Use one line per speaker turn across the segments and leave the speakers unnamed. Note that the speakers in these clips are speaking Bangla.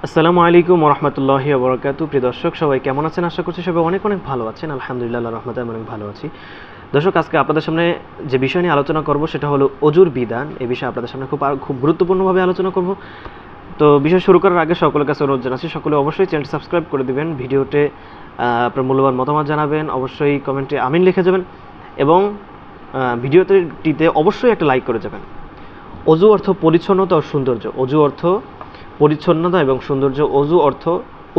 আসসালামু আলাইকুম ওয়া রাহমাতুল্লাহি ওয়া বারাকাতুহু। প্রিয় দর্শক, সবাই কেমন আছেন? আশা করছি সবাই অনেক অনেক ভালো আছেন। আলহামদুলিল্লাহ, আল্লাহর রহমতে আমি অনেক ভালো আছি। দর্শক, আজকে আপনাদের সামনে যে বিষয় নিয়ে আলোচনা করব সেটা হলো অজুর বিধান। এই বিষয়ে আপনাদের সামনে খুব গুরুত্বপূর্ণভাবে আলোচনা করব। তো বিষয় শুরু করার আগে সকলের কাছে অনুরোধ জানাচ্ছি, সকলে অবশ্যই চ্যানেলটি সাবস্ক্রাইব করে দিবেন, ভিডিওতে আপনার মূল্যবান মতামত জানাবেন, অবশ্যই কমেন্টে আমিন লিখে যাবেন এবং ভিডিওটিতে অবশ্যই একটা লাইক করে যাবেন। অজু অর্থ পরিচ্ছন্নতা ও সৌন্দর্য। অজু অর্থ পরিচ্ছন্নতা এবং সৌন্দর্য। অজু অর্থ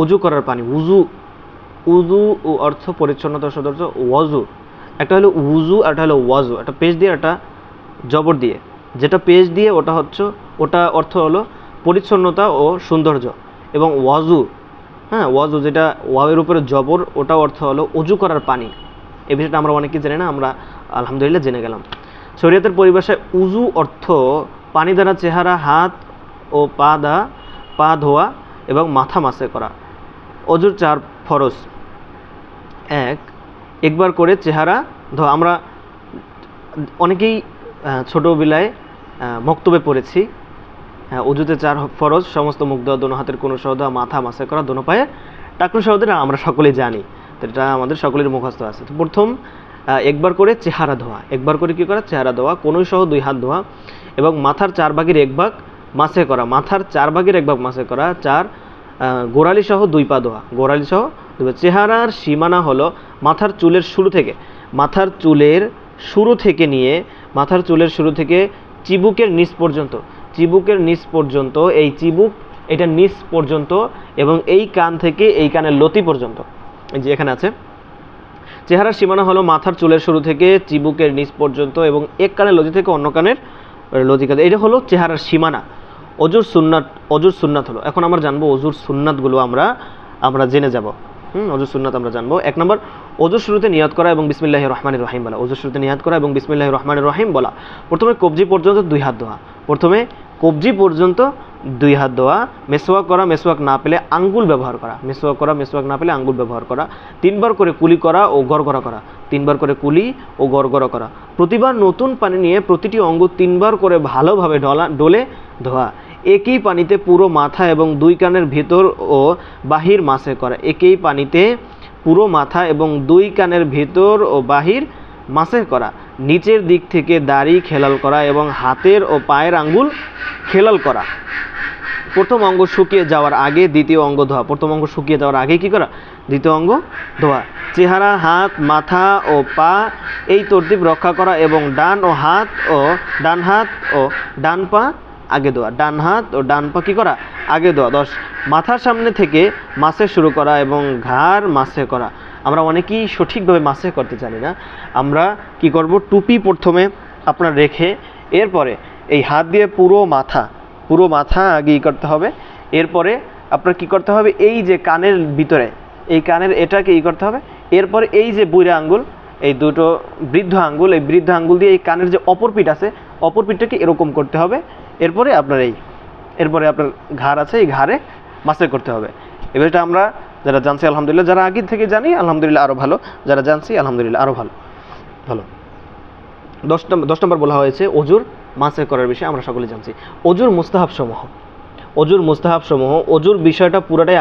অজু করার পানি। উজু ও অর্থ পরিচ্ছন্নতা ও সৌন্দর্য। ওয়াজু, একটা হলো উজু আর একটা হলো ওয়াজু, একটা পেশ দিয়ে একটা জবর দিয়ে। যেটা পেশ দিয়ে ওটা অর্থ হলো পরিচ্ছন্নতা ও সৌন্দর্য, এবং ওয়াজু, ওয়াজু যেটা ওয়াওয়ের উপরে জবর, ওটা অর্থ হলো অজু করার পানি। এই বিষয়টা আমরা অনেকেই জানি না, আমরা আলহামদুলিল্লাহ জেনে গেলাম। শরীয়তের পরিভাষায় উজু অর্থ পানি দ্বারা চেহারা, হাত ও পা ধোয়া এবং মাথা মাসে করা। অজুর 4 ফরজ। একবার করে চেহারা ধোয়া। আমরা অনেকেই ছোটোবেলায় মক্তবে পড়েছি, অজুতে 4 ফরজ: সমস্ত মুখ ধোয়া, দোনো হাতের কোনো সহ ধোয়া, মাথা মাসে করা, দোনো পায়ে টাকনু সহ ধোয়া। আমরা সকলেই জানি, তো এটা আমাদের সকলের মুখস্থ আছে। তো প্রথম একবার করে চেহারা ধোয়া। একবার করে কী করা? চেহারা ধোয়া। কোনোই সহ 2 হাত ধোয়া এবং মাথার 4 ভাগের 1 ভাগ মাসে করা। মাথার 4 ভাগের 1 ভাগ মাসে করা। 4 গোড়ালি সহ 2 পা ধোয়া। গোড়ালি সহ 2 পা। চেহারার সীমানা হলো মাথার চুলের শুরু থেকে চিবুকের নিচ পর্যন্ত। চিবুকের নিচ পর্যন্ত, এই চিবুক, এটা নিচ পর্যন্ত, এবং এই কান থেকে এই কানের লতি পর্যন্ত। এই যে এখানে আছে, চেহারার সীমানা হলো মাথার চুলের শুরু থেকে চিবুকের নিচ পর্যন্ত এবং এক কানের লতি থেকে অন্য কানের লতি। এটা হলো চেহারার সীমানা। অজুর সুন্নাত হলো, এখন আমরা জানবো অজুর সুন্নাতগুলো আমরা জেনে যাব। অজুর সুন্নাত আমরা জানবো। 1 নম্বর, অজুর শুরুতে নিয়াত করা এবং বিসমিল্লাহির রহমানির রহিম বলা। অজুর শুরুতে নিয়াত করা এবং বিসমিল্লাহির রহমানির রহিম বলা। প্রথমে কবজি পর্যন্ত 2 হাত ধোয়া। মেসওয়াক করা, মেসওয়াক না পেলে আঙ্গুল ব্যবহার করা। মেসওয়াক করা, মেসওয়াক না পেলে আঙ্গুল ব্যবহার করা। 3 বার করে কুলি করা ও গড়গড়া করা। 3 বার করে কুলি ও গড়গড়া করা। প্রতিবার নতুন পানি নিয়ে প্রতিটি অঙ্গ 3 বার করে ভালোভাবে ডলে ধোয়া। একই পানিতে পুরো মাথা এবং 2 কানের ভিতর ও বাহির মাসে করা। একই পানিতে পুরো মাথা এবং 2 কানের ভিতর ও বাহির মাসে করা। নিচের দিক থেকে দাড়ি খেলাল করা এবং হাতের ও পায়ের আঙ্গুল খেলাল করা। প্রথম অঙ্গ শুকিয়ে যাওয়ার আগে দ্বিতীয় অঙ্গ ধোয়া। প্রথম অঙ্গ শুকিয়ে যাওয়ার আগে কি করা? দ্বিতীয় অঙ্গ ধোয়া। চেহারা, হাত, মাথা ও পা এই তরতিব রক্ষা করা এবং ডান হাত ও ডান পা আগে ধোয়া। ডান হাত ও ডান পা কি করা? আগে ধোয়া। 10, মাথার সামনে থেকে মাসে শুরু করা এবং ঘাড় মাসে করা। আমরা অনেকেই সঠিকভাবে মাসে করতে জানি না। আমরা কি করব? টুপি প্রথমে আপনার রেখে, এরপরে এই হাত দিয়ে পুরো মাথা আগে করতে হবে। এরপরে আপনার কি করতে হবে? এই যে কানের ভিতরে, এই কানের এটাকে করতে হবে। এরপরে এই যে বুড়া আঙ্গুল, এই দুটো বৃদ্ধ আঙ্গুল, এই বৃদ্ধ আঙ্গুল দিয়ে এই কানের যে অপর পিঠ আছে, অপর পিঠটাকে এরকম করতে হবে। এরপরে আপনার ঘাড় আছে, এই ঘাড়ে মাসে করতে হবে। এবার এটা আমরা যারা জানছি আলহামদুলিল্লাহ, যারা আগে থেকে জানি আলহামদুলিল্লাহ আরও ভালো, যারা জানছি আলহামদুলিল্লাহ আরও ভালো। 10 নম্বর বলা হয়েছে অজুর মাসে করার বিষয়ে। আমরা সকলে জানছি অজুর মুস্তাহাব সমূহ। অজুর বিষয়টা পুরোটাই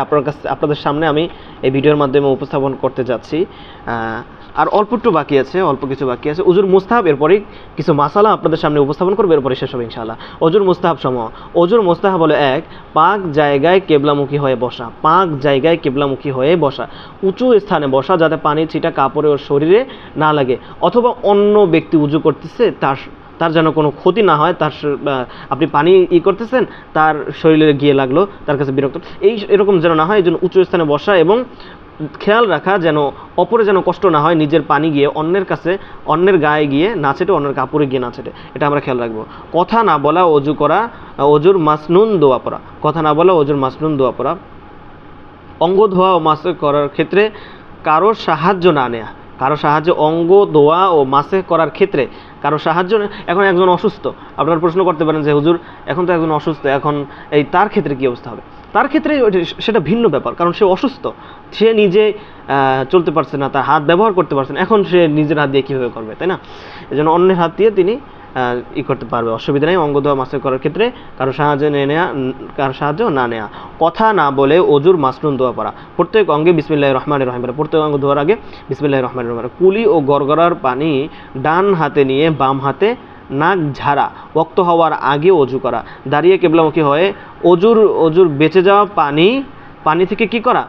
আপনাদের সামনে আমি এই ভিডিওর মাধ্যমে উপস্থাপন করতে যাচ্ছি। আর অল্প কিছু বাকি আছে। অজুর মুস্তাহাব, এরপরেই কিছু মাসালা আপনাদের সামনে উপস্থাপন করবো, এরপরে শেষ হবে ইনশাআল্লাহ। অজুর মুস্তাহাব সমূহ। অজুর মুস্তাহাব হলো: 1, পাক জায়গায় কেবলামুখী হয়ে বসা। উঁচু স্থানে বসা, যাতে পানির ছিটা কাপড়ে ও শরীরে না লাগে, অথবা অন্য ব্যক্তি উজু করতেছে তার যেন কোনো ক্ষতি না হয়। আপনি পানি করতেছেন, তার শরীরে গিয়ে লাগলো, তার কাছে বিরক্ত, এরকম যেন না হয়। এই জন্য উঁচু স্থানে বসা এবং খেয়াল রাখা যেন অপরে যেন কষ্ট না হয়, নিজের পানি গিয়ে অন্যের গায়ে গিয়ে না ছেটে, অন্যের কাপড়ে গিয়ে না ছেটে, এটা আমরা খেয়াল রাখবো। কথা না বলা অজু করা, অজুর মাসনুন দোয়া পড়া। অঙ্গ ধোয়া ও মাসে করার ক্ষেত্রে কারোর সাহায্য না নেওয়া। অঙ্গ ধোয়া ও মাসে করার ক্ষেত্রে কারো সাহায্য। এখন একজন অসুস্থ, আপনারা প্রশ্ন করতে পারেন যে হুজুর, এখন তো একজন অসুস্থ, এখন তার ক্ষেত্রে কি অবস্থা হবে? তার ক্ষেত্রে সেটা ভিন্ন ব্যাপার, কারণ সে অসুস্থ, সে নিজে চলতে পারছে না, তার হাত ব্যবহার করতে পারছে না, এখন সে নিজের হাত দিয়ে কীভাবে করবে, তাই না? এই জন্য অন্যের হাত দিয়ে তিনি ই করতে পারবে, অসুবিধা নেই অঙ্গ ধোয়া মাসে করার ক্ষেত্রে কারো সাহায্য না নেওয়া। কথা না বলে অজুর মাসনুন দোয়া পড়া, প্রত্যেক অঙ্গে বিসমিল্লাহির রহমানির রহিম, প্রত্যেক অঙ্গ ধোয়ার আগে বিসমিল্লাহির রহমানির রহিম। কুলি ও গড়গড়ার পানি ডান হাতে নিয়ে বাম হাতে নাক ঝাড়া, ওয়াক্ত হওয়ার আগে অজু করা, দাঁড়িয়ে কিবলামুখী হয়ে অজুর বেঁচে যাওয়া পানি থেকে কি করা,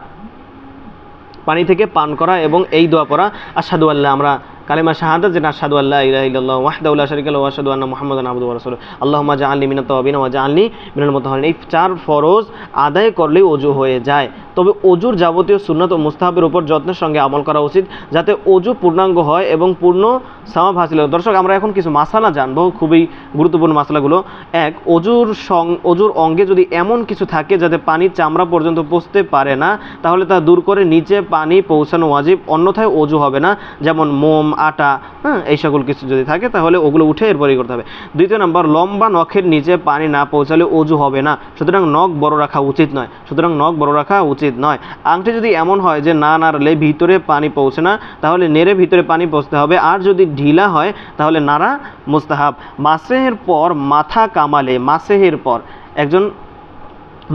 পানি থেকে পান করা এবং এই দোয়া পড়া। আশহাদু আল্লাহ, আমরা কালেমা শাহাদাত যেটা আশহাদু আল্লা ইলাহা ইল্লাল্লাহু ওয়াহদাহু লা শারীকা লাহু ওয়া আশহাদু আন্না মুহাম্মাদান আবদুহু ওয়া রাসূলুহু আল্লাহুম্মা জাআলনি মিনাত তাওয়াবিন ওয়া জাআলনি মিনাল মুতাহহারিন। এই 4 ফরজ আদায় করলেই ওযু হয়ে যায়। তবে ওযুর যাবতীয় সুন্নাত ও মুস্তাহাবের উপর যত্নের সঙ্গে আমল করা উচিত, যাতে ওযু পূর্ণাঙ্গ হয় এবং পূর্ণ সওয়াব হাসিল হয়। দর্শক, আমরা এখন কিছু মাসালা জানবো, খুবই গুরুত্বপূর্ণ মাসালাগুলো। এক, ওযুর অঙ্গে যদি এমন কিছু থাকে যাতে পানি চামড়া পর্যন্ত পৌঁছতে পারে না, তাহলে তা দূর করে নিচে পানি পৌঁছানো ওয়াজিব, অন্যথায় ওযু হবে না। যেমন মোম, আটা, এই সকল কিছু যদি থাকে তাহলে ওগুলো উঠে এরপরই করতে হবে। দ্বিতীয় নম্বর, লম্বা নখের নিচে পানি না পৌঁছালে ওযু হবে না, সুতরাং নখ বড় রাখা উচিত নয়। আংটি যদি এমন হয় যে না নাড়লে ভিতরে পানি পৌঁছে না, তাহলে নেড়ে ভিতরে পানি পৌঁছতে হবে, আর যদি ঢিলা হয় তাহলে নাড়া মুস্তাহাব। মাসেহের পর মাথা কামালে, মাসেহের পর একজন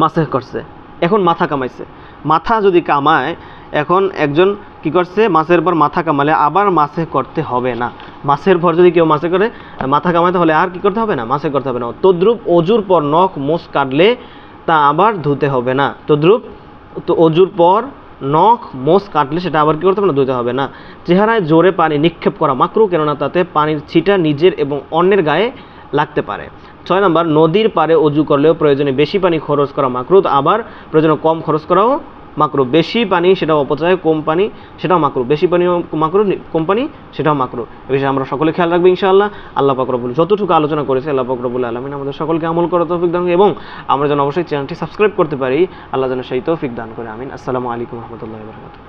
মাসেহ করছে, এখন মাথা কামাইছে, মাথা যদি কামায়, এখন একজন কি করছে, মাসের পর মাথা কামালে আবার মাসে করতে হবে না। মাসের পর যদি কেউ মাসে করে মাথা কামায় তাহলে আর কি করতে হবে না, মাসে করতে হবে না। তদ্রুপ অজুর পর নখ মোষ কাটলে তা আবার ধুতে হবে না। তো অজুর পর নখ মোষ কাটলে সেটা আবার কি করতে হবে না, ধুতে হবে না। চেহারায় জোরে পানি নিক্ষেপ করা মাকরুহ, কেননা তাতে পানির ছিটা নিজের এবং অন্যের গায়ে লাগতে পারে। 6 নম্বর, নদীর পাড়ে অজু করলেও প্রয়োজনে বেশি পানি খরচ করা মাকরুহ, আবার প্রয়োজনে কম খরচ করাও মাকরুহ। বেশি পানি সেটাও অপচয়, কম পানি সেটাও মাকরুহ। বেশি পানিও মাকরুহ, কম পানি সেটাও মাকরুহ। এ বিষয়ে আমরা সকলে খেয়াল রাখবো ইনশাআল্লাহ। আল্লাহ পাক রব্বুল, যতটুকু আলোচনা করেছে আল্লাহ পাক রব্বুল আলামিন আমাদের সকলকে আমল করার তৌফিক দান এবং আমরা যেন অবশ্যই চ্যানেলটি সাবস্ক্রাইব করতে পারি, আল্লাহ যেন সেই তৌফিক দান করে। আমিন। আসসালামু আলাইকুম ওয়া রাহমাতুল্লাহি ওয়া বারাকাতুহু।